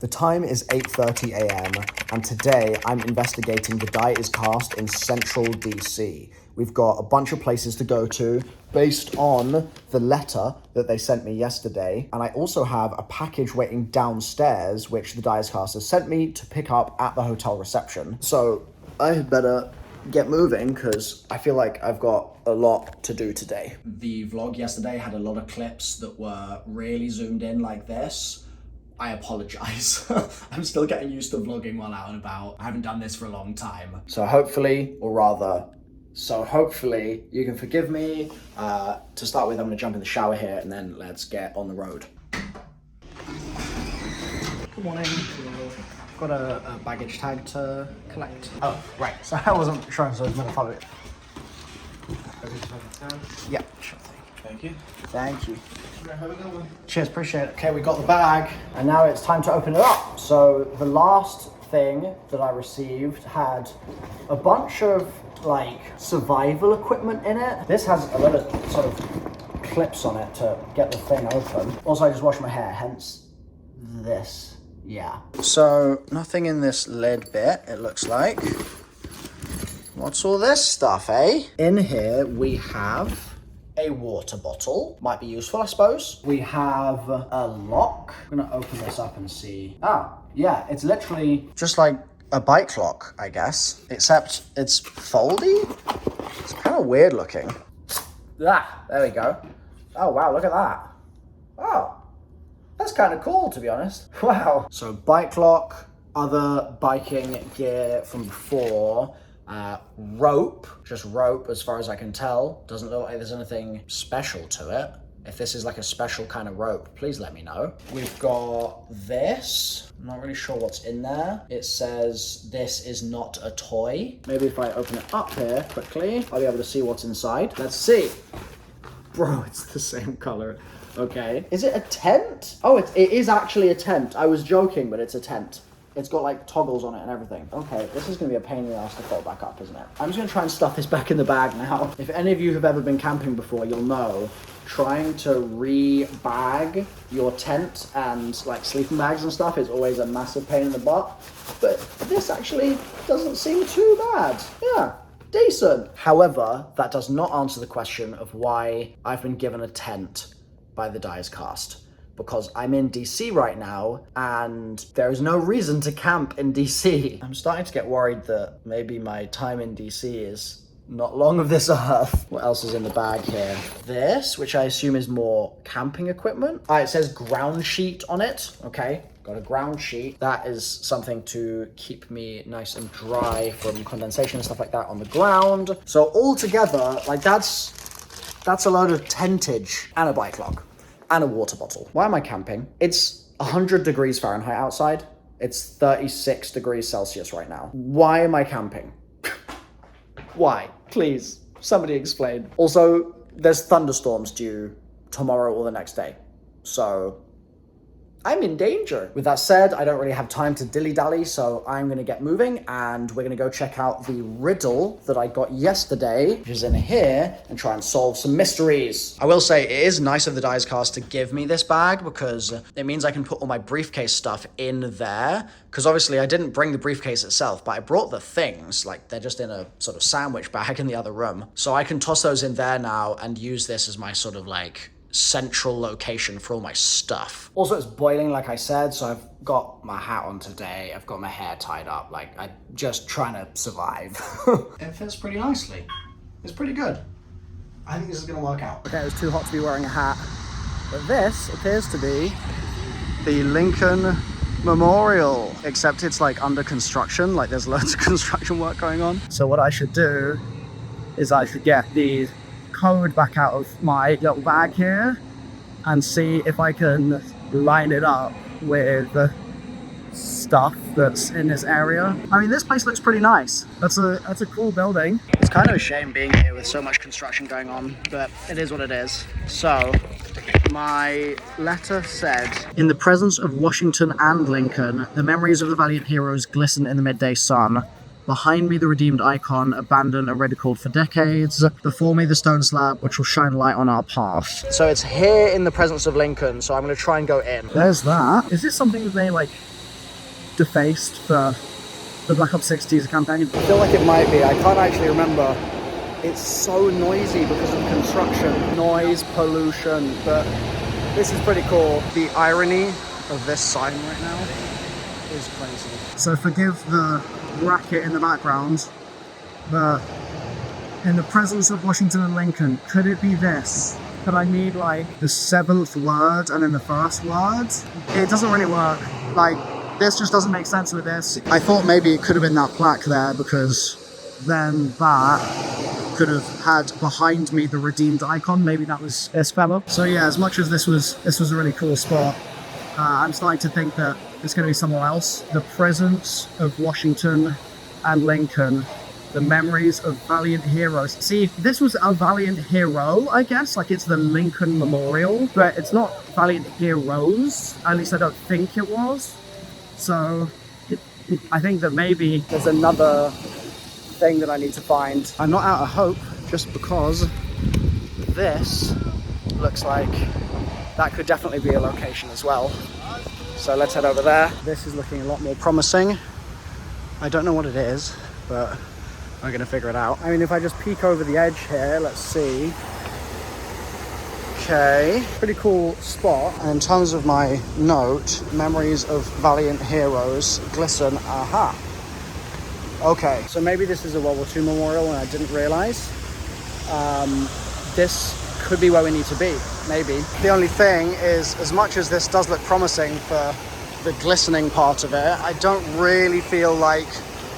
The time is 8:30 a.m. and today I'm investigating the Die Is Cast in central DC. We've got a bunch of places to go to based on the letter that they sent me yesterday, and I also have a package waiting downstairs which the Die Is Cast has sent me to pick up at the hotel reception. So I had better get moving because I feel like I've got a lot to do today. The vlog yesterday had a lot of clips that were really zoomed in like this. I apologize. I'm still getting used to vlogging while out and about. I haven't done this for a long time. So hopefully you can forgive me. To start with, I'm gonna jump in the shower here and then let's get on the road. Good morning. Got a baggage tag to collect. Oh, right. So I wasn't sure, so I was gonna follow it. Yeah, sure thing. Thank you. Thank you. Have a good one. Cheers, appreciate it. Okay, we got the bag, and now it's time to open it up. So the last thing that I received had a bunch of like survival equipment in it. This has a lot of sort of clips on it to get the thing open. Also, I just washed my hair, hence this. Yeah. So nothing in this lid bit, it looks like. What's all this stuff, eh? In here we have a water bottle. Might be useful, I suppose. We have a lock. I'm gonna open this up and see. Oh, yeah, it's literally just like a bike lock, I guess, except it's foldy. It's kind of weird looking. Ah, there we go. Oh, wow, look at that. Oh, that's kind of cool, to be honest. Wow. So bike lock, other biking gear from before. Rope, just rope as far as I can tell. Doesn't look like there's anything special to it. If this is like a special kind of rope, please let me know. We've got this. I'm not really sure what's in there. It says this is not a toy. Maybe if I open it up here quickly, I'll be able to see what's inside. Let's see. Bro, it's the same color. Okay. Is it a tent? Oh, it is actually a tent. I was joking, but it's a tent. It's got like toggles on it and everything. Okay, this is gonna be a pain in the ass to fold back up, isn't it? I'm just gonna try and stuff this back in the bag now. If any of you have ever been camping before, you'll know trying to re-bag your tent and like sleeping bags and stuff is always a massive pain in the butt. But this actually doesn't seem too bad. Yeah, decent. However, that does not answer the question of why I've been given a tent by the Die Is Cast. Because I'm in DC right now, and there is no reason to camp in DC. I'm starting to get worried that maybe my time in DC is not long of this earth. What else is in the bag here? This, which I assume is more camping equipment. It says ground sheet on it. Okay, got a ground sheet. That is something to keep me nice and dry from condensation and stuff like that on the ground. So all together, like that's a load of tentage and a bike lock. And a water bottle. Why am I camping? It's 100 degrees Fahrenheit outside. It's 36 degrees Celsius right now. Why am I camping? Why? Please, somebody explain. Also, there's thunderstorms due tomorrow or the next day. So I'm in danger. With that said, I don't really have time to dilly-dally, so I'm gonna get moving and we're gonna go check out the riddle that I got yesterday, which is in here, and try and solve some mysteries. I will say it is nice of the Die Is Cast to give me this bag because it means I can put all my briefcase stuff in there. Because obviously I didn't bring the briefcase itself, but I brought the things, like they're just in a sort of sandwich bag in the other room. So I can toss those in there now and use this as my sort of like central location for all my stuff. Also, it's boiling, like I said, so I've got my hat on today. I've got my hair tied up. Like, I'm just trying to survive. It fits pretty nicely. It's pretty good. I think this is gonna work out. Okay, it was too hot to be wearing a hat. But this appears to be the Lincoln Memorial, except it's like under construction. Like there's loads of construction work going on. So what I should do is I should get the code back out of my little bag here and see if I can line it up with the stuff that's in this area. I mean, this place looks pretty nice. That's a cool building. It's kind of a shame being here with so much construction going on, but it is what it is. So my letter said, in the presence of Washington and Lincoln, the memories of the valiant heroes glisten in the midday sun. Behind me, the redeemed icon, abandoned and ridiculed for decades. Before me, the stone slab, which will shine light on our path. So it's here in the presence of Lincoln, so I'm going to try and go in. There's that. Is this something that they, like, defaced for the Black Ops 6 teaser campaign? I feel like it might be. I can't actually remember. It's so noisy because of construction, noise, pollution, but this is pretty cool. The irony of this sign right now is crazy. So forgive the racket in the background, but in the presence of Washington and Lincoln, could it be this? Could I need like the 7th word and then the first word? It doesn't really work. Like, this just doesn't make sense with this. I thought maybe it could have been that plaque there, because then that could have had behind me the redeemed icon. Maybe that was this fellow. So yeah, as much as this was a really cool spot, I'm starting to think that it's going to be somewhere else. The presence of Washington and Lincoln, the memories of valiant heroes. See, this was a valiant hero, I guess, like it's the Lincoln Memorial, but it's not valiant heroes. At least I don't think it was. So I think that maybe there's another thing that I need to find. I'm not out of hope just because this looks like that could definitely be a location as well. So let's head over there. This is looking a lot more promising. I don't know what it is, but I'm gonna figure it out. I mean, if I just peek over the edge here, let's see. Okay, pretty cool spot. And in terms of my note, memories of valiant heroes glisten, aha. Okay, so maybe this is a World War II memorial and I didn't realize. This could be where we need to be, maybe. The only thing is, as much as this does look promising for the glistening part of it, I don't really feel like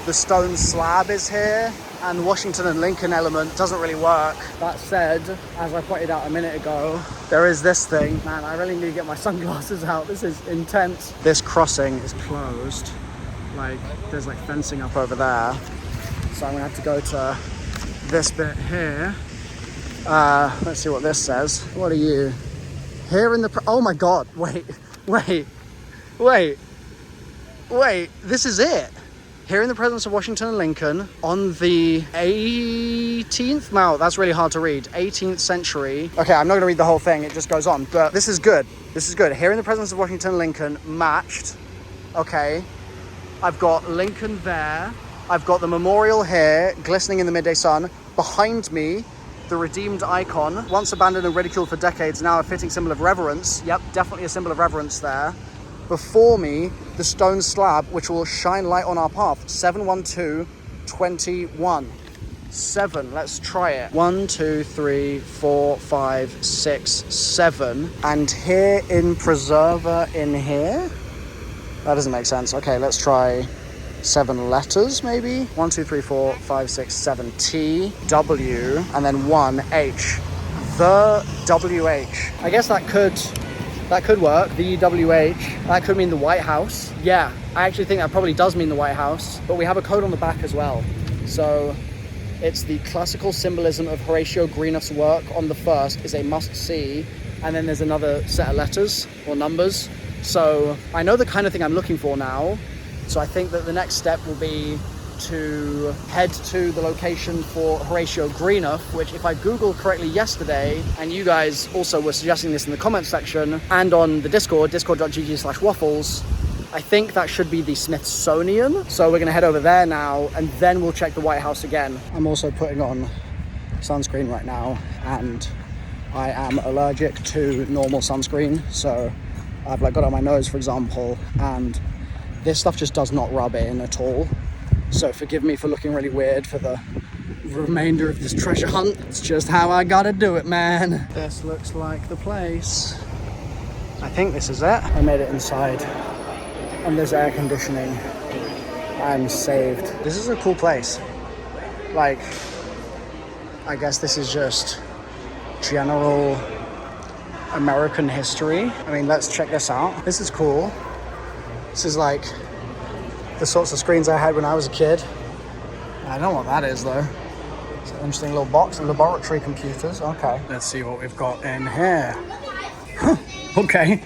the stone slab is here, and the Washington and Lincoln element doesn't really work. That said, as I pointed out a minute ago, there is this thing. Man, I really need to get my sunglasses out. This is intense. This crossing is closed. Like, there's like fencing up over there. So I'm gonna have to go to this bit here. Let's see what this says. What are you? Here in the, oh my God, wait, this is it. Here in the presence of Washington and Lincoln on the 18th, wow, that's really hard to read, 18th century. Okay, I'm not gonna read the whole thing, it just goes on, but this is good. This is good. Here in the presence of Washington and Lincoln, matched. Okay, I've got Lincoln there. I've got the memorial here, glistening in the midday sun. Behind me, the redeemed icon, once abandoned and ridiculed for decades, now a fitting symbol of reverence. Yep, definitely a symbol of reverence there. Before me, the stone slab, which will shine light on our path. 71221. 7. Let's try it. 1, 2, 3, 4, 5, 6, 7. And here in preserver in here? That doesn't make sense. Okay, let's try 7 letters maybe. 1, 2, 3, 4, 5, 6, 7. T, W, and then 1, H. The WH. I guess that could work. The WH. That could mean the White House. Yeah, I actually think that probably does mean the White House. But we have a code on the back as well. So it's the classical symbolism of Horatio Greenough's work on the first is a must-see. And then there's another set of letters or numbers. So I know the kind of thing I'm looking for now. So I think that the next step will be to head to the location for Horatio Greenough, which if I Googled correctly yesterday, and you guys also were suggesting this in the comments section and on the Discord, discord.gg/waffles, I think that should be the Smithsonian. So we're gonna head over there now, and then we'll check the White House again. I'm also putting on sunscreen right now, and I am allergic to normal sunscreen. So I've like got it on my nose, for example, and this stuff just does not rub in at all. So forgive me for looking really weird for the remainder of this treasure hunt. It's just how I gotta do it, man. This looks like the place. I think this is it. I made it inside, and there's air conditioning. I'm saved. This is a cool place. Like, I guess this is just general American history. I mean, let's check this out. This is cool. This is like the sorts of screens I had when I was a kid. I don't know what that is though. It's an interesting little box of laboratory computers. Okay, let's see what we've got in here. Okay,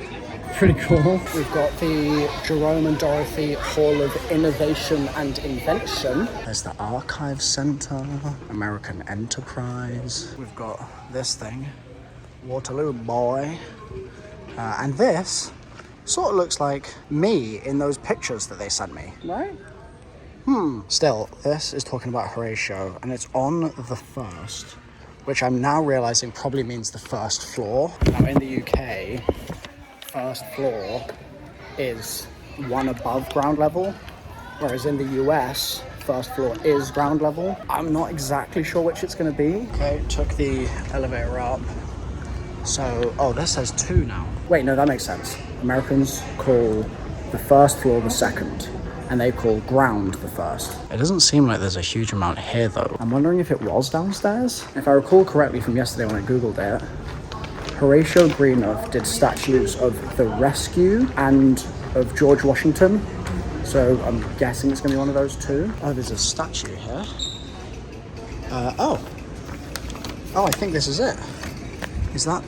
pretty cool. We've got the Jerome and Dorothy Hall of Innovation and Invention. There's the Archive Center, American Enterprise. We've got this thing, Waterloo Boy. And this Sort of looks like me in those pictures that they sent me, right? Still, this is talking about Horatio, and it's on the first, which I'm now realizing probably means the first floor. Now in the UK, first floor is one above ground level, whereas in the US, first floor is ground level. I'm not exactly sure which it's going to be. Okay, took the elevator up. So, oh, this says 2 now. Wait, no, that makes sense. Americans call the first floor the second, and they call ground the first. It doesn't seem like there's a huge amount here, though. I'm wondering if it was downstairs. If I recall correctly from yesterday when I Googled it, Horatio Greenough did statues of the Rescue and of George Washington. So I'm guessing it's going to be one of those 2. Oh, there's a statue here. Oh, I think this is it. Is that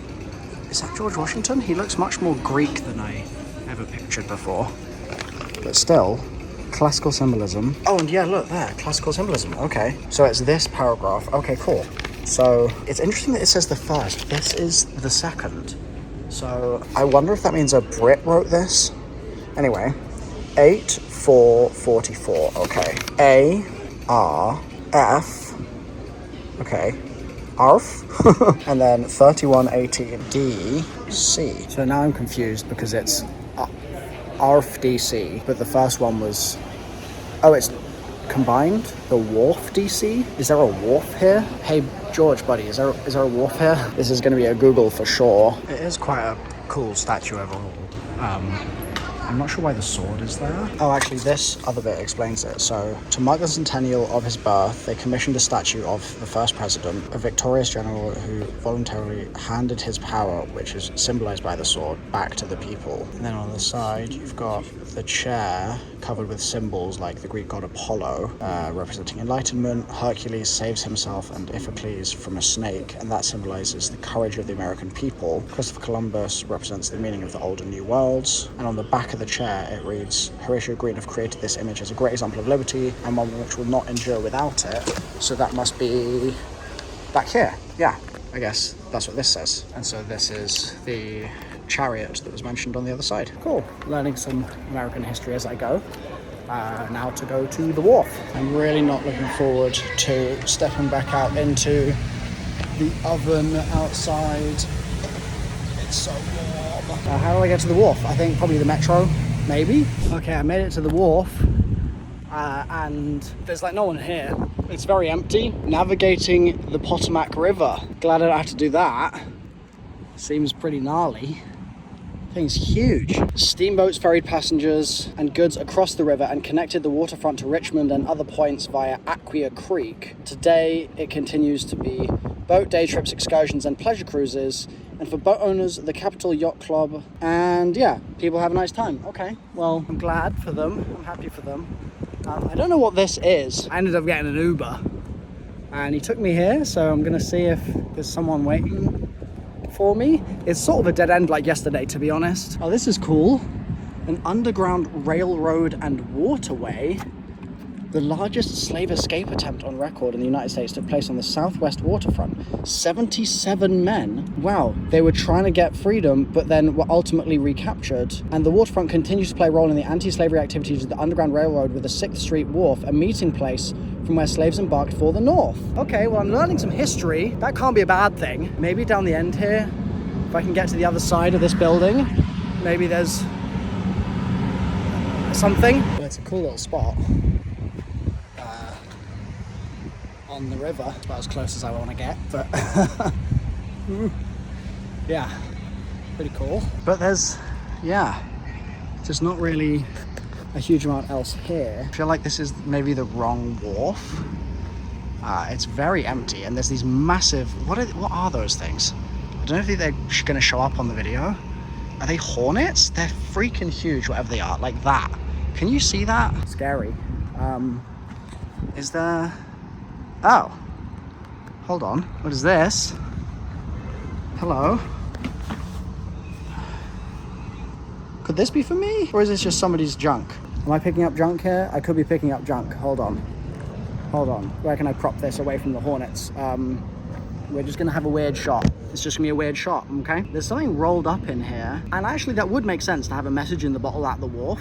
George Washington? He looks much more Greek than I ever pictured before. But still, classical symbolism. Oh, and yeah, look there, classical symbolism. Okay, so it's this paragraph. Okay, cool. So it's interesting that it says the first. This is the second. So I wonder if that means a Brit wrote this. Anyway, 8-4-44. Okay, A R F. Okay. ARF, and then 3118 DC. So now I'm confused because it's ARF DC, but the first one was, oh, it's combined, the wharf DC. Is there a wharf here? Hey George, buddy, is there a wharf here? This is going to be a Google for sure. It is quite a cool statue overall. I'm not sure why the sword is there. Oh, actually, this other bit explains it. So, to mark the centennial of his birth, they commissioned a statue of the first president, a victorious general who voluntarily handed his power, which is symbolized by the sword, back to the people. And then on the side, you've got the chair covered with symbols like the Greek god Apollo, representing enlightenment. Hercules saves himself and Iphicles from a snake, and that symbolizes the courage of the American people. Christopher Columbus represents the meaning of the old and new worlds. And on the back of the chair, it reads, Horatio Greenough created this image as a great example of liberty and one which will not endure without it. So that must be back here. Yeah, I guess that's what this says. And so this is the chariot that was mentioned on the other side. Cool, learning some American history as I go. Now to go to the wharf. I'm really not looking forward to stepping back out into the oven outside. It's so warm. How do I get to the wharf? I think probably the metro, maybe. Okay, I made it to the wharf, and there's like no one here. It's very empty. Navigating the Potomac River. Glad I don't have to do that. Seems pretty gnarly. Thing's huge. Steamboats ferried passengers and goods across the river and connected the waterfront to Richmond and other points via Aquia Creek. Today, it continues to be boat day trips, excursions, and pleasure cruises. And for boat owners, the Capital Yacht Club. And yeah, people have a nice time. Okay, well, I'm glad for them. I'm happy for them. I don't know what this is. I ended up getting an Uber. And he took me here, so I'm gonna see if there's someone waiting for me. It's sort of a dead end like yesterday, to be honest. Oh, this is cool. An underground railroad and waterway. The largest slave escape attempt on record in the United States took place on the southwest waterfront. 77 men. Wow, they were trying to get freedom, but then were ultimately recaptured. And the waterfront continues to play a role in the anti-slavery activities of the Underground Railroad, with the 6th Street Wharf, a meeting place from where slaves embarked for the North. Okay, well, I'm learning some history. That can't be a bad thing. Maybe down the end here, if I can get to the other side of this building, maybe there's something. It's a cool little spot. On the river, about as close as I want to get, but yeah, pretty cool. But there's not really a huge amount else here. I feel like this is maybe the wrong wharf. It's very empty, and there's these massive, what are those things? I don't know if they're going to show up on the video. Are they hornets? They're freaking huge, whatever they are, like that. Can you see that? Scary. Is there... Oh, hold on. What is this? Hello? Could this be for me? Or is this just somebody's junk? Am I picking up junk here? I could be picking up junk. Hold on. Where can I prop this away from the hornets? We're just gonna have a weird shot. it's just gonna be a weird shot, okay? There's something rolled up in here, and actually that would make sense to have a message in the bottle at the wharf,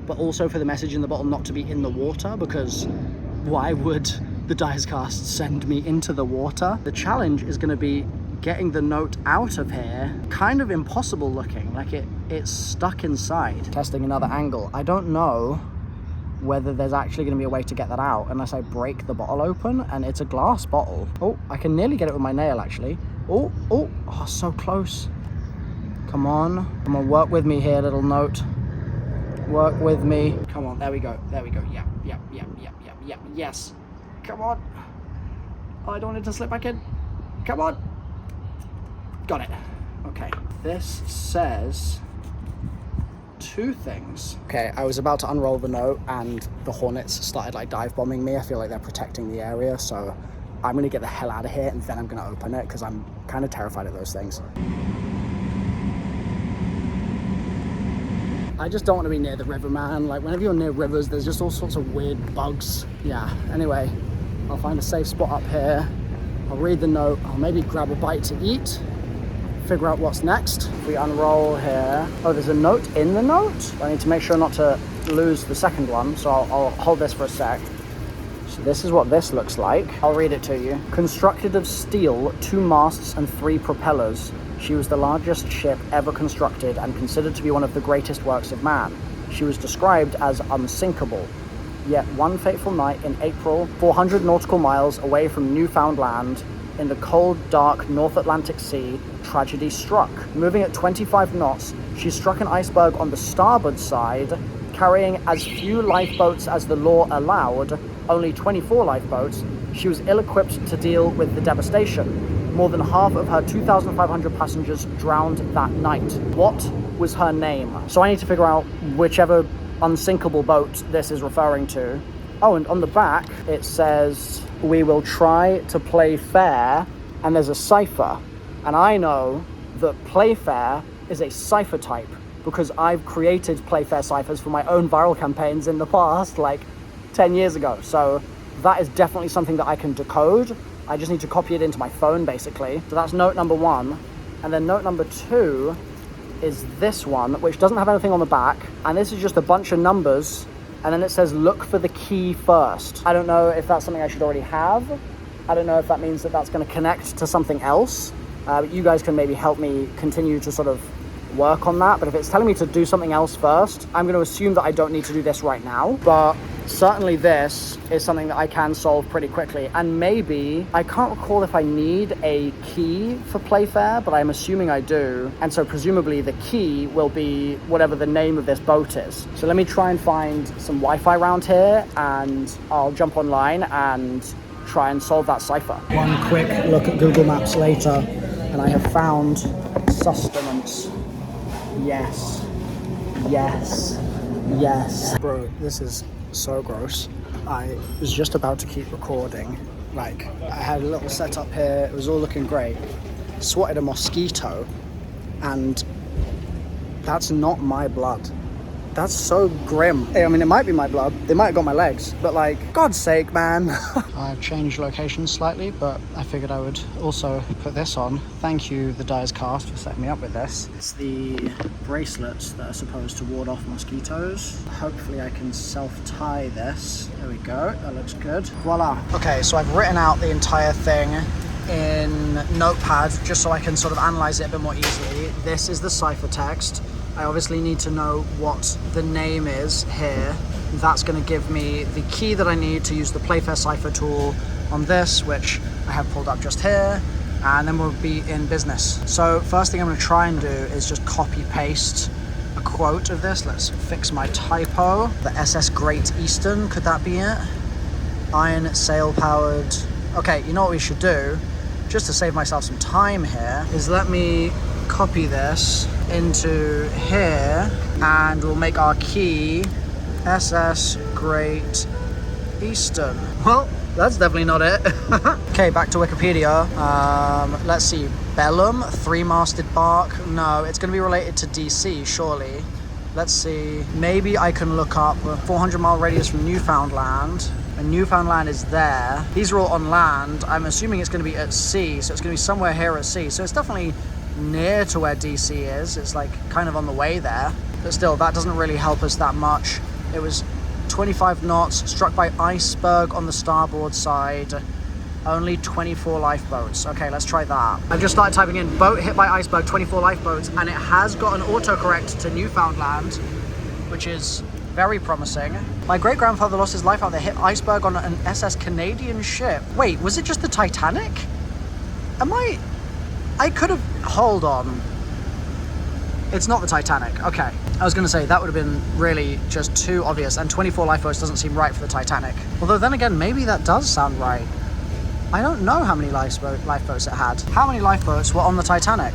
but also for the message in the bottle not to be in the water, because why would the Dyer's Cast send me into the water? The challenge is gonna be getting the note out of here. Kind of impossible looking, like it's stuck inside. Testing another angle. I don't know whether there's actually going to be a way to get that out unless I break the bottle open, and it's a glass bottle. Oh, I can nearly get it with my nail actually. Oh, so close. Come on, work with me here, little note. Work with me. Come on, there we go. Yep, yes. Come on. Oh, I don't want it to slip back in. Come on. Got it. Okay, this says two things. Okay, I was about to unroll the note and the hornets started like dive bombing me. I feel like they're protecting the area, so I'm gonna get the hell out of here and then I'm gonna open it because I'm kind of terrified of those things. I just don't want to be near the river, man. Like whenever you're near rivers, there's just all sorts of weird bugs. Yeah, anyway, I'll find a safe spot up here. I'll read the note. I'll maybe grab a bite to eat. Figure out what's next. If we unroll here, oh, there's a note in the note. I need to make sure not to lose the second one, so I'll hold this for a sec. So this is what this looks like. I'll read it to you. Constructed of steel, 2 masts and 3 propellers, she was the largest ship ever constructed and considered to be one of the greatest works of man. She was described as unsinkable. Yet one fateful night in April, 400 nautical miles away from Newfoundland, in the cold, dark North Atlantic Sea, tragedy struck. Moving at 25 knots, she struck an iceberg on the starboard side, carrying as few lifeboats as the law allowed, only 24 lifeboats. She was ill-equipped to deal with the devastation. More than half of her 2,500 passengers drowned that night. What was her name? So I need to figure out whichever unsinkable boat this is referring to. Oh, and on the back, it says, we will try to play fair, and there's a cipher. And I know that Playfair is a cipher type because I've created Playfair ciphers for my own viral campaigns in the past, like 10 years ago. So that is definitely something that I can decode. I just need to copy it into my phone, basically. So that's note number 1. And then note number 2 is this one, which doesn't have anything on the back. And this is just a bunch of numbers. And then it says, look for the key first. I don't know if that's something I should already have. I don't know if that means that that's going to connect to something else. But you guys can maybe help me continue to sort of work on that. But if it's telling me to do something else first, I'm going to assume that I don't need to do this right now. But certainly this is something that I can solve pretty quickly. And maybe, I can't recall if I need a key for Playfair, but I'm assuming I do. And so presumably the key will be whatever the name of this boat is. So let me try and find some Wi-Fi around here and I'll jump online and try and solve that cipher. One quick look at Google Maps later and I have found sustenance. Yes. Bro, this is so gross. I was just about to keep recording. Like, I had a little setup here, it was all looking great. Swatted a mosquito, and that's not my blood. That's so grim. I mean, it might be my blood. They might have got my legs, but like, God's sake, man. I've changed location slightly, but I figured I would also put this on. Thank you, the Dyer's Cast, for setting me up with this. It's the bracelets that are supposed to ward off mosquitoes. Hopefully I can self-tie this. There we go, that looks good. Voila. Okay, so I've written out the entire thing in Notepad, just so I can sort of analyze it a bit more easily. This is the ciphertext. I obviously need to know what the name is here. That's going to give me the key that I need to use the Playfair cipher tool on this, which I have pulled up just here, and then we'll be in business. So first thing I'm going to try and do is just copy paste a quote of this. Let's fix my typo. The SS Great Eastern, could that be it? Iron sail powered. Okay, you know what we should do, just to save myself some time here, is let me copy this into here and we'll make our key SS Great Eastern. Well, that's definitely not it. Okay, back to Wikipedia. Let's see, Bellum, 3-masted bark. No, it's going to be related to DC, surely. Let's see, maybe I can look up a 400-mile radius from Newfoundland. And Newfoundland is there. These are all on land. I'm assuming it's going to be at sea, so it's going to be somewhere here at sea. So it's definitely near to where DC is. It's like kind of on the way there. But still, that doesn't really help us that much. It was 25 knots, struck by iceberg on the starboard side. Only 24 lifeboats. Okay, let's try that. I've just started typing in boat hit by iceberg, 24 lifeboats, and it has got an autocorrect to Newfoundland, which is very promising. My great-grandfather lost his life out there, hit iceberg on an SS Canadian ship. Wait, was it just the Titanic? I could have, hold on. It's not the Titanic, okay. I was gonna say, that would have been really just too obvious, and 24 lifeboats doesn't seem right for the Titanic. Although then again, maybe that does sound right. I don't know how many lifeboats it had. How many lifeboats were on the Titanic?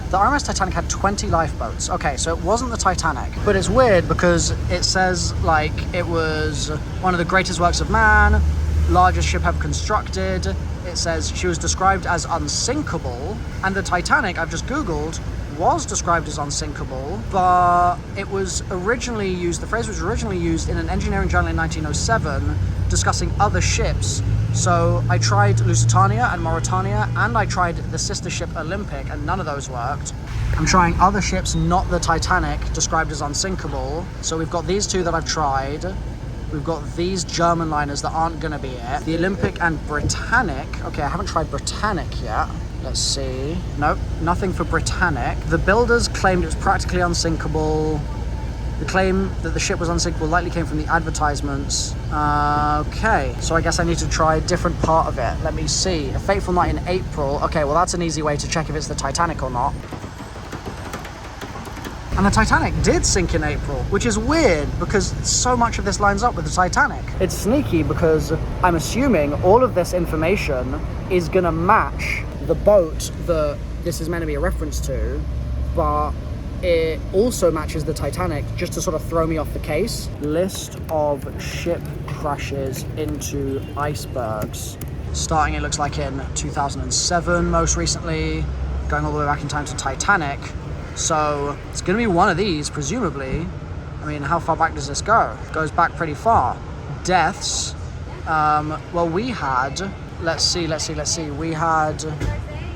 The RMS Titanic had 20 lifeboats. Okay, so it wasn't the Titanic. But it's weird because it says like it was one of the greatest works of man, largest ship ever constructed. It says she was described as unsinkable, and the Titanic, I've just Googled, was described as unsinkable, but it was originally used, the phrase was originally used in an engineering journal in 1907 discussing other ships. So I tried Lusitania and Mauretania, and I tried the sister ship Olympic, and none of those worked. I'm trying other ships, not the Titanic, described as unsinkable. So we've got these two that I've tried. We've got these German liners that aren't gonna be it. The Olympic and Britannic. Okay, I haven't tried Britannic yet. Let's see. Nope, nothing for Britannic. The builders claimed it was practically unsinkable. The claim that the ship was unsinkable likely came from the advertisements. Okay, so I guess I need to try a different part of it. Let me see. A fateful night in April. Okay, well that's an easy way to check if it's the Titanic or not. And the Titanic did sink in April, which is weird because so much of this lines up with the Titanic. It's sneaky because I'm assuming all of this information is gonna match the boat that this is meant to be a reference to, but it also matches the Titanic just to sort of throw me off the case. List of ship crashes into icebergs. Starting, it looks like in 2007 most recently, going all the way back in time to Titanic. So it's gonna be one of these, presumably. I mean, how far back does this go? It goes back pretty far. Deaths, well we had, let's see, we had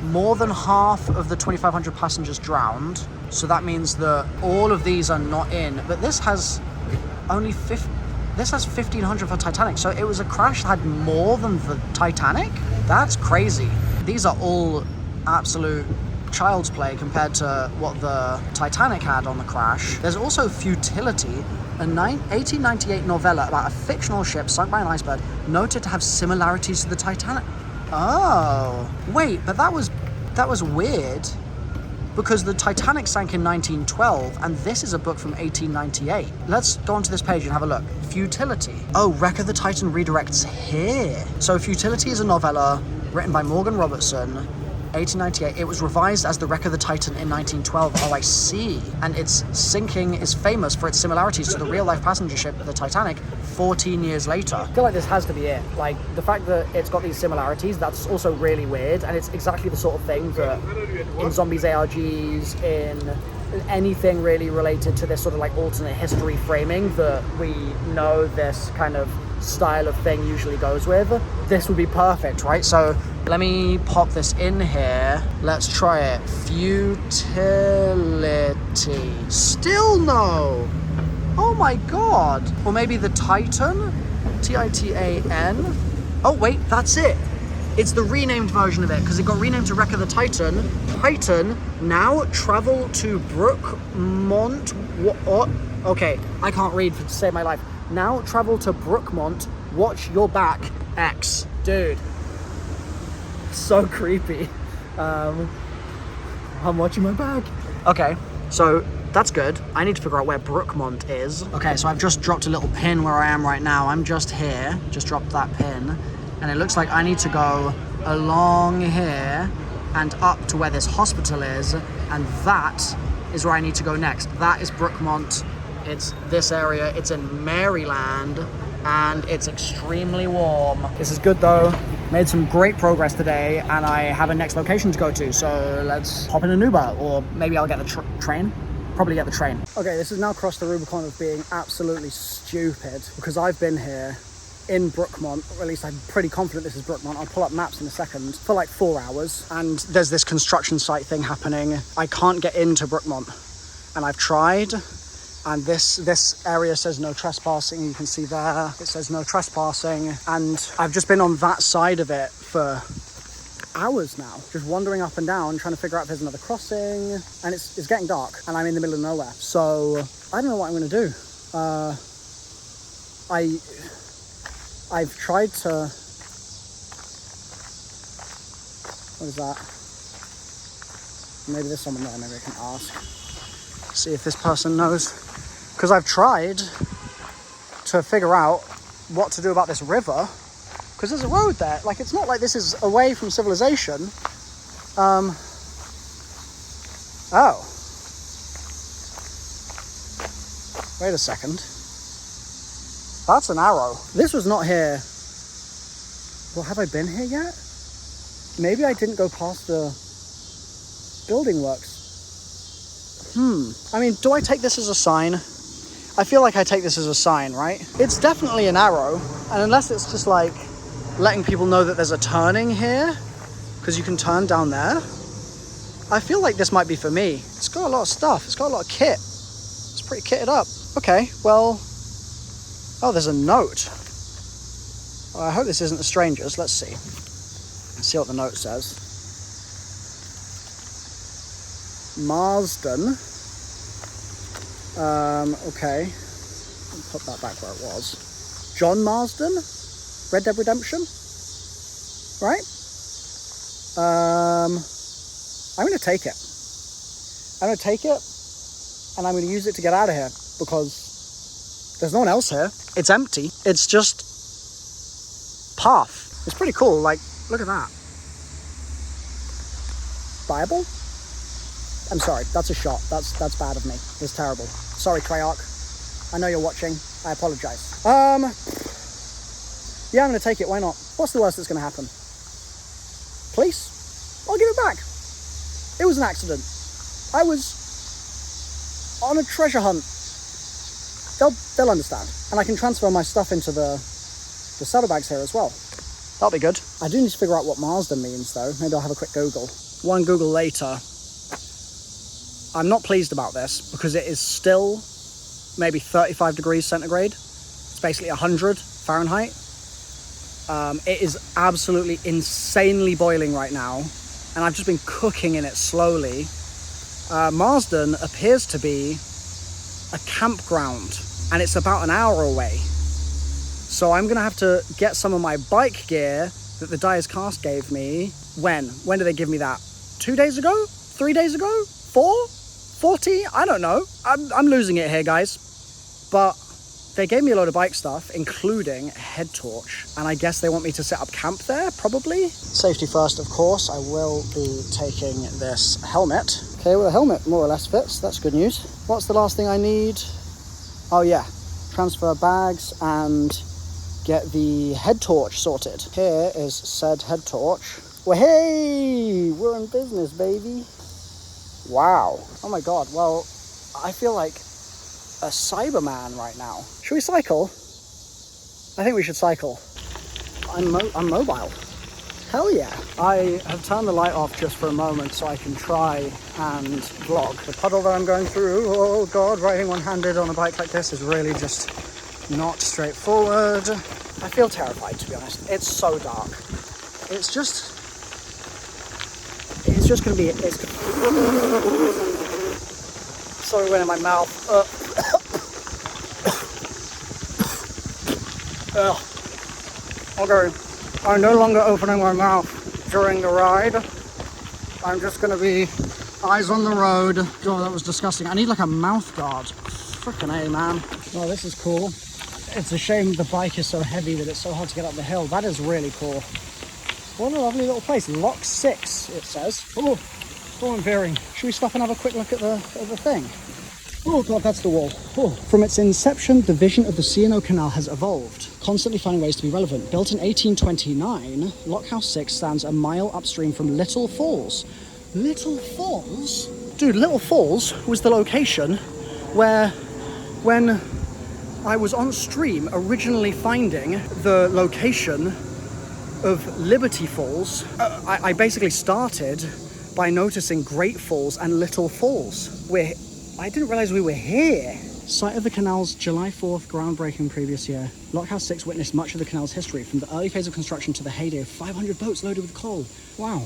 more than half of the 2,500 passengers drowned. So that means that all of these are not in, but this has only this has 1,500 for Titanic. So it was a crash that had more than the Titanic? That's crazy. These are all absolute child's play compared to what the Titanic had on the crash. There's also Futility, a 1898 novella about a fictional ship sunk by an iceberg, noted to have similarities to the Titanic. Oh, wait, but that was weird because the Titanic sank in 1912 and this is a book from 1898. Let's go onto this page and have a look. Futility. Oh, Wreck of the Titan redirects here. So Futility is a novella written by Morgan Robertson, 1898. It was revised as The Wreck of the Titan in 1912. Oh, I see. And its sinking is famous for its similarities to the real-life passenger ship, the Titanic, 14 years later. I feel like this has to be it. Like, the fact that it's got these similarities, that's also really weird, and it's exactly the sort of thing that in zombies ARGs, in anything really related to this sort of like alternate history framing that we know this kind of style of thing usually goes with, this would be perfect, right? So let me pop this in here. Let's try it. Futility. Still no. Oh my god. Or maybe the Titan? Titan. Oh wait, that's it. It's the renamed version of it because it got renamed to Wreck of the Titan. Titan, now travel to Brookmont. What? Okay, I can't read to save my life. Now travel to Brookmont, watch your back, X. Dude, so creepy. I'm watching my back. Okay, so that's good. I need to figure out where Brookmont is. Okay, so I've just dropped a little pin where I am right now. I'm just here, just dropped that pin. And it looks like I need to go along here and up to where this hospital is. And that is where I need to go next. That is Brookmont. It's this area. It's in Maryland. And it's extremely warm. This is good though. Made some great progress today. And I have a next location to go to. So let's hop in an Uber. Or maybe I'll get the train. Probably get the train. Okay, this has now crossed the Rubicon of being absolutely stupid. Because I've been here in Brookmont, or at least I'm pretty confident this is Brookmont. I'll pull up maps in a second, for like 4 hours. And there's this construction site thing happening. I can't get into Brookmont. And I've tried, and this area says no trespassing. You can see there, it says no trespassing. And I've just been on that side of it for hours now, just wandering up and down, trying to figure out if there's another crossing. And it's getting dark, and I'm in the middle of nowhere. So I don't know what I'm gonna do. I've tried to, what is that? Maybe there's someone there, maybe I can ask. See if this person knows. Because I've tried to figure out what to do about this river. Because there's a road there. Like, it's not like this is away from civilization. Oh. Wait a second. That's an arrow. This was not here. Well, have I been here yet? Maybe I didn't go past the building works. I mean, do I take this as a sign? I feel like I take this as a sign, right? It's definitely an arrow. And unless it's just like letting people know that there's a turning here, because you can turn down there, I feel like this might be for me. It's got a lot of stuff. It's got a lot of kit. It's pretty kitted up. Okay, well, oh, there's a note. Well, I hope this isn't the strangers. Let's see. Let's see what the note says. Marsden. Okay. I'll put that back where it was. John Marsden? Red Dead Redemption? Right? I'm going to take it. I'm going to take it, and I'm going to use it to get out of here, because there's no one else here. It's empty. It's just path. It's pretty cool. Like, look at that. Bible? I'm sorry, that's a shot. That's bad of me. It's terrible. Sorry, Treyarch. I know you're watching. I apologize. Yeah, I'm gonna take it. Why not? What's the worst that's gonna happen? Police? I'll give it back. It was an accident. I was on a treasure hunt. They'll understand. And I can transfer my stuff into the saddlebags here as well. That'll be good. I do need to figure out what Marsden means though. Maybe I'll have a quick Google. One Google later. I'm not pleased about this because it is still maybe 35 degrees centigrade. It's basically 100 Fahrenheit. It is absolutely insanely boiling right now, and I've just been cooking in it slowly. Marsden appears to be a campground, and it's about an hour away. So I'm gonna have to get some of my bike gear that the Dyer's Cast gave me. When did they give me that? 2 days ago? 3 days ago? 4? 40? I don't know. I'm losing it here, guys. But they gave me a load of bike stuff, including a head torch. And I guess they want me to set up camp there, probably. Safety first, of course. I will be taking this helmet. Okay, well, the helmet more or less fits. That's good news. What's the last thing I need? Oh, yeah. Transfer bags and get the head torch sorted. Here is said head torch. Well, hey, we're in business, baby. Wow. Oh my God. Well, I feel like a Cyberman right now. Should we cycle? I think we should cycle. I'm mobile. Hell yeah. I have turned the light off just for a moment so I can try and vlog. The puddle that I'm going through, oh God, riding one-handed on a bike like this is really just not straightforward. I feel terrified, to be honest. It's so dark. It's just gonna be, sorry, went in my mouth. Okay, I'm no longer opening my mouth during the ride. I'm just gonna be eyes on the road. God, that was disgusting. I need like a mouth guard. Frickin' A, man. Oh, this is cool. It's a shame the bike is so heavy that it's so hard to get up the hill. That is really cool. What a lovely little place. Lock 6, it says. Oh, I'm veering. Should we stop and have a quick look at the thing? Oh God, that's the wall. Oh. From its inception, the vision of the C&O Canal has evolved, constantly finding ways to be relevant. Built in 1829, Lockhouse 6 stands a mile upstream from Little Falls. Little Falls? Dude, Little Falls was the location where when I was on stream originally finding the location of Liberty Falls. I basically started by noticing Great Falls and Little Falls. I didn't realize we were here. Site of the canals, July 4th, groundbreaking previous year. Lockhouse 6 witnessed much of the canal's history, from the early phase of construction to the heyday of 500 boats loaded with coal. Wow,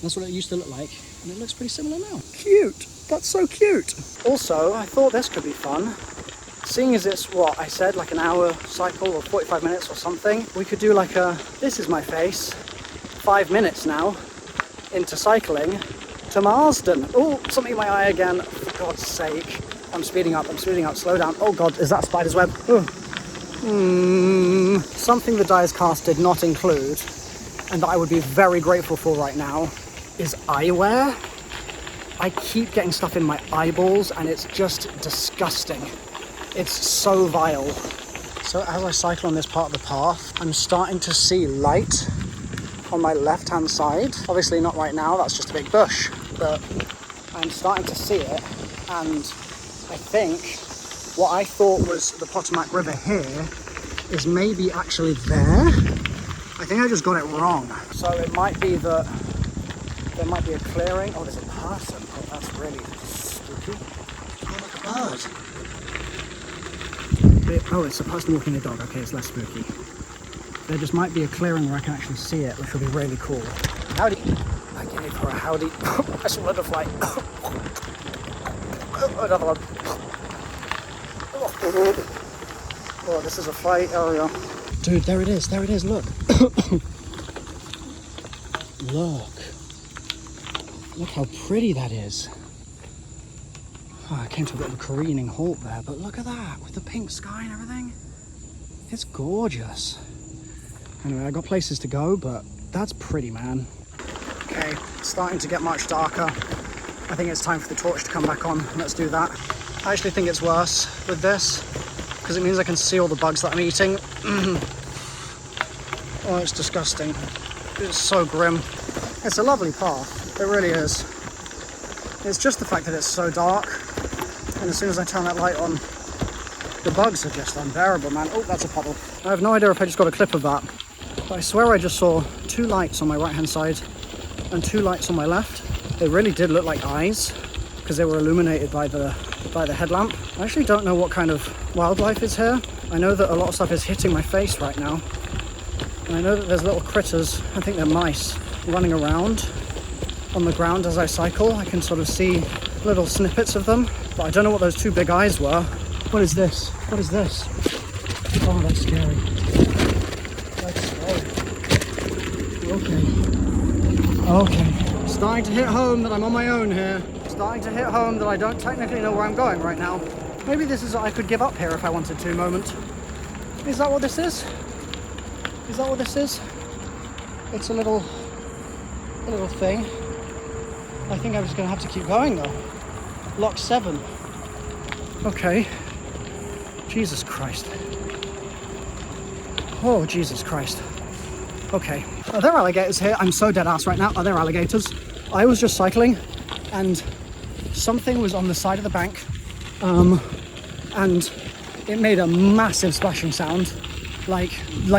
that's what it used to look like, and it looks pretty similar now. Cute, that's so cute. Also, I thought this could be fun. Seeing as it's, what I said, like an hour cycle or 45 minutes or something, we could do like a, this is my face, 5 minutes now into cycling to Marsden. Oh, something in my eye again, for God's sake. I'm speeding up, slow down. Oh God, is that spider's web? Something the Dyer's cast did not include, and that I would be very grateful for right now, is eyewear. I keep getting stuff in my eyeballs and it's just disgusting. It's so vile. So as I cycle on this part of the path, I'm starting to see light on my left-hand side. Obviously not right now, that's just a big bush, but I'm starting to see it, and I think what I thought was the Potomac River here is maybe actually there. I think I just got it wrong. So it might be that there might be a clearing. Oh, there's a person. Oh, that's really spooky. Oh, look, a bird. Oh, it's a person walking a dog. Okay, it's less spooky. There just might be a clearing where I can actually see it, which would be really cool. Howdy. I gave her a howdy. I saw another flight. Another one. Oh, this is a fight area. Dude, there it is, look. Look how pretty that is. Oh, I came to a bit of a careening halt there, but look at that, with the pink sky and everything. It's gorgeous. Anyway, I got places to go, but that's pretty, man. Okay, it's starting to get much darker. I think it's time for the torch to come back on. Let's do that. I actually think it's worse with this, because it means I can see all the bugs that I'm eating. Oh, it's disgusting. It's so grim. It's a lovely path, it really is. It's just the fact that it's so dark, and as soon as I turn that light on, the bugs are just unbearable, man. Oh, that's a puddle. I have no idea if I just got a clip of that, but I swear I just saw 2 lights on my right-hand side and 2 lights on my left. They really did look like eyes, because they were illuminated by the headlamp. I actually don't know what kind of wildlife is here. I know that a lot of stuff is hitting my face right now. And I know that there's little critters, I think they're mice, running around on the ground as I cycle. I can sort of see little snippets of them, but I don't know what those 2 big eyes were. What is this? What is this? Oh, that's scary. That's scary. Okay. Starting to hit home that I'm on my own here. Starting to hit home that I don't technically know where I'm going right now. Maybe this is I could give up here if I wanted to moment. Is that what this is? Is that what this is? It's a little thing. I think I'm just gonna have to keep going though. Lock 7. Okay. Jesus Christ. Oh, Jesus Christ. Okay. Are there alligators here? I'm so dead ass right now. Are there alligators? I was just cycling and something was on the side of the bank, and it made a massive splashing sound, like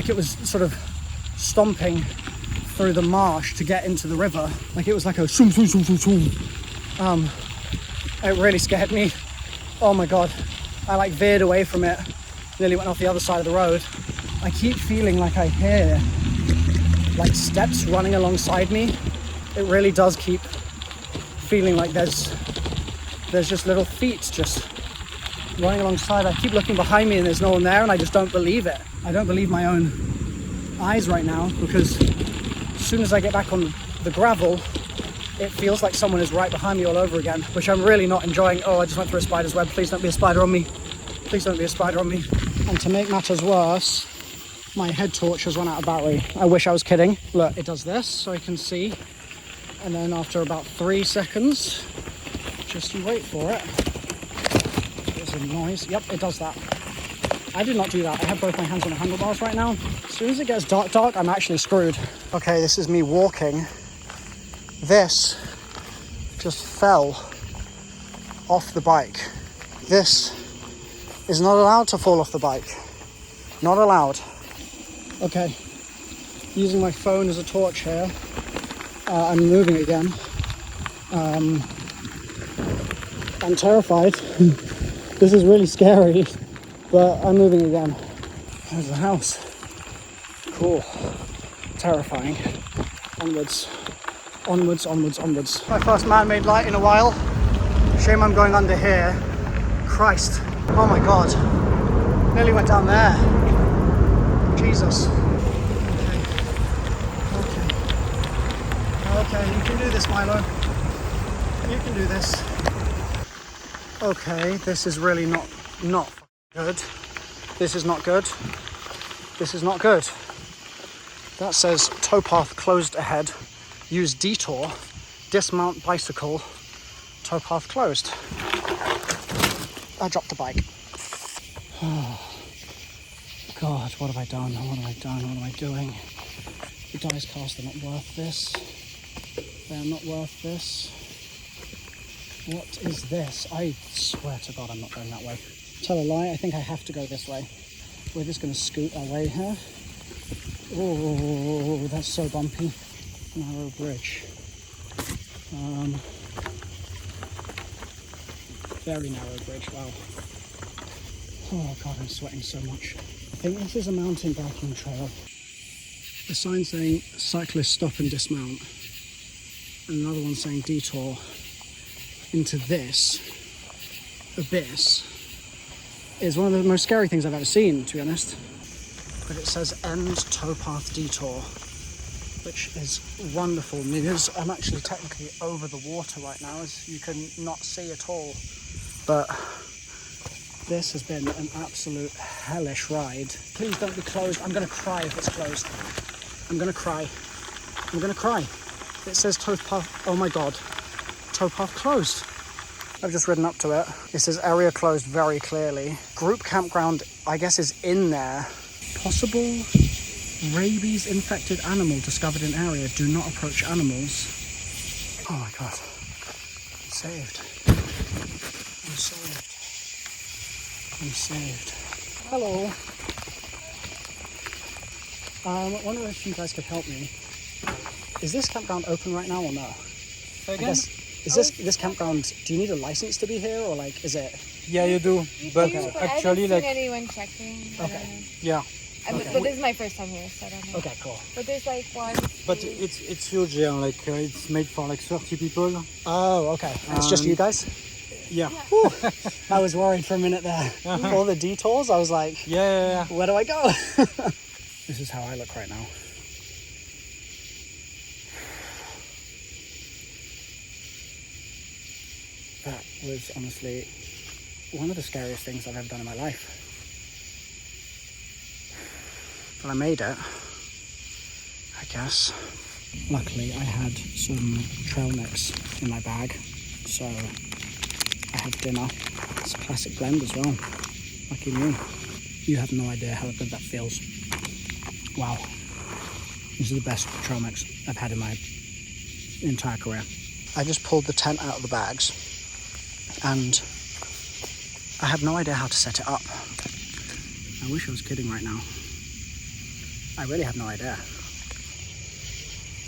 it was sort of stomping through the marsh to get into the river. Like it was like a shoom, shoom, shoom, shoom, shoom. It really scared me. Oh my God. I like veered away from it, nearly went off the other side of the road. I keep feeling like I hear like steps running alongside me. It really does keep feeling like there's just little feet just running alongside. I keep looking behind me and there's no one there, and I just don't believe it. I don't believe my own eyes right now, because as soon as I get back on the gravel, it feels like someone is right behind me all over again, which I'm really not enjoying. Oh, I just went through a spider's web. Please don't be a spider on me. Please don't be a spider on me. And to make matters worse, my head torch has run out of battery. I wish I was kidding. Look, it does this so I can see. And then after about 3 seconds, just you wait for it. There's a noise. Yep, it does that. I did not do that. I have both my hands on the handlebars right now. As soon as it gets dark, I'm actually screwed. Okay, this is me walking. This just fell off the bike. This is not allowed to fall off the bike. Not allowed. Okay, using my phone as a torch here. I'm moving again. I'm terrified. This is really scary, but I'm moving again. There's the house. Cool. Terrifying. Onwards. Onwards, onwards, onwards. My first man-made light in a while. Shame I'm going under here. Christ. Oh my God. Nearly went down there. Jesus. Okay, you can do this, Milo. You can do this. Okay, this is really not good. This is not good. This is not good. That says towpath closed ahead. Use detour. Dismount bicycle. Towpath closed. I dropped the bike. Oh, God, what have I done? What have I done? What am I doing? The dice cast are not worth this. They are not worth this. What is this? I swear to God I'm not going that way. Tell a lie, I think I have to go this way. We're just going to scoot our way here. Oh, that's so bumpy. Narrow bridge. Very narrow bridge, wow. Oh God, I'm sweating so much. I think this is a mountain biking trail. A sign saying cyclists stop and dismount. And another one saying detour into this abyss is one of the most scary things I've ever seen, to be honest. But it says end towpath detour, which is wonderful news. I'm actually technically over the water right now, as you can not see at all. But this has been an absolute hellish ride. Please don't be closed. I'm going to cry if it's closed. I'm going to cry. I'm going to cry. It says towpath. Oh my God. Towpath closed. I've just ridden up to it. It says area closed very clearly. Group campground, I guess, is in there. Possible rabies infected animal discovered in area. Do not approach animals. Oh my God. I'm saved. I'm saved. I'm saved. Hello. I wonder if you guys could help me. Is this campground open right now or no? So again? Is this campground, do you need a license to be here, or like, is it? Yeah, you do, but I actually, haven't like, seen anyone checking. Okay. yeah, But this is my first time here, so I don't know. Okay, cool. But there's like one. but it's huge. Yeah, like it's made for like 30 people. Oh, okay. It's just you guys? Yeah, Whew. I was worried for a minute there. All the detours, I was like, yeah. where do I go? This is how I look right now. That was honestly one of the scariest things I've ever done in my life. But I made it, I guess. Luckily, I had some trail mix in my bag, so I have dinner. It's a classic blend as well. Lucky me. You have no idea how good that feels. Wow. This is the best trail mix I've had in my entire career. I just pulled the tent out of the bags, and I have no idea how to set it up. I wish I was kidding right now. I really have no idea.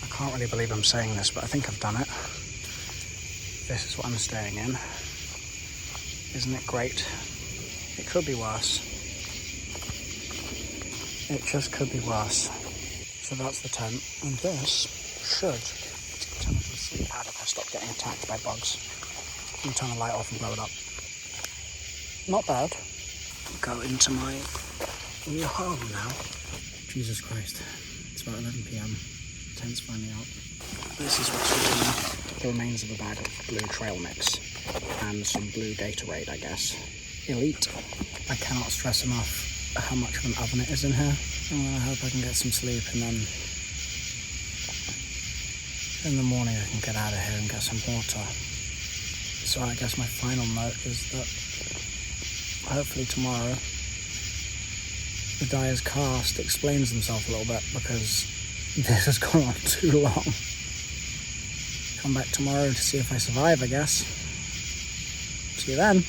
I can't really believe I'm saying this, but I think I've done it. This is what I'm staying in. Isn't it great? It could be worse. It just could be worse. So that's the tent, and this should turn into a sleep pad if I stop getting attacked by bugs. And turn the light off and blow it up. Not bad. Go into my new home now. Jesus Christ. It's about 11 PM. Tent's finally out. This is what's within the remains of a bag of blue trail mix. And some blue Gatorade, I guess. Elite. I cannot stress enough how much of an oven it is in here. I hope I can get some sleep, and then in the morning I can get out of here and get some water. So I guess my final note is that hopefully tomorrow the dyer's cast explains himself a little bit, because this has gone on too long. Come back tomorrow to see if I survive, I guess. See you then.